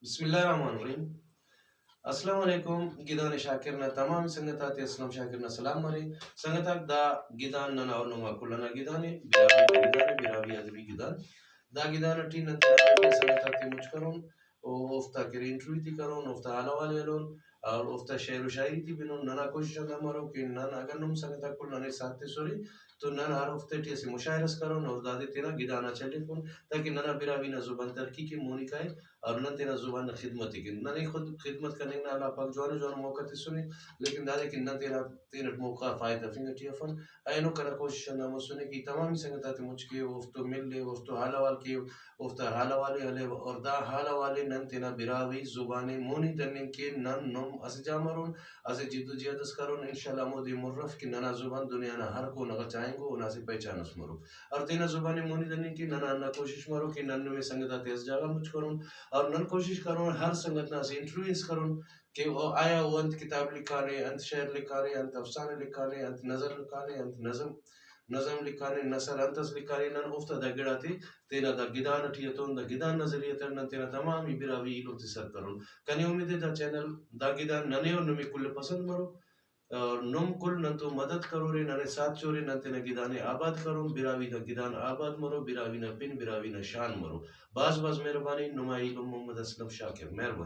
Bismillahirrahmanirrahim. Assalamu alaikum. Gidan Shakirna tamam sangatati aslam Shakirna salam mari. Sangatak da gidan na naunuma kulana gidani birabi adbi gidan. Da gidan ti nanti sangatati muchkarun o ofta kirin truiti karun ofta halawali alun اور افتا شعر و شاعری تھی بنو ننا کوشش نہ مرو کہ نن اگر نم سنگتا کل ننے ساتھ سوری تو نن ہر ہفتے ٹی سے مشاعرس کرو اور دادے تینا گدانا چلے فون تاکہ ننا بیراوی نہ زبان ترکی کی مونی کائے اور نن تینا زبان خدمت کی ننے خود خدمت کرنے نہ اللہ پاک جوان موقع تے سنی لیکن دادے کہ نن تینا موقع فائدہ فنگ ٹی فن اینو کرا کوشش نہ مو سنے کی تمام سنگتا تے مجھ کے وفتو مل لے وفتو حالا وال کے وفتا حالا والے ہلے اور دا حالا والے نن تینا بیراوی زبان مونی تننے کے نن نم اس جامرون اس جدو جہدس کرون انشاءاللہ مودی مرف کی ننا زبان دنیا نہ ہر کو نہ چاہیں گو نہ سے پہچان اس مرو اور تینا زبان مونی دنی کی ننا نہ کوشش مرو کہ نن میں سنگتا تیز جاگا مجھ کرون اور نن کوشش کرون ہر سنگت نہ سے انفلوئنس کرون کہ وہ آیا وہ انت کتاب لکھانے انت شعر لکھانے انت افسانے لکھانے انت نظر لکھانے انت نظم لکھانے نثر انتس لکھانے نن افتا دا گڑاتی تینا دا گدان ٹھیتون دا گدان نظریہ ترنن تینا تمامی براوی علم تسر کرون کنی امید دا چینل دا گدان ننے اور نمی کل پسند مرو اور نم کل نن تو مدد کرو رے ننے ساتھ چورے نن تینا گدانے آباد کرون براوی دا گدان آباد مرو براوی نا پن براوی نا شان مرو باز مہربانی نمائی علم محمد اسلم شاکر مہربانی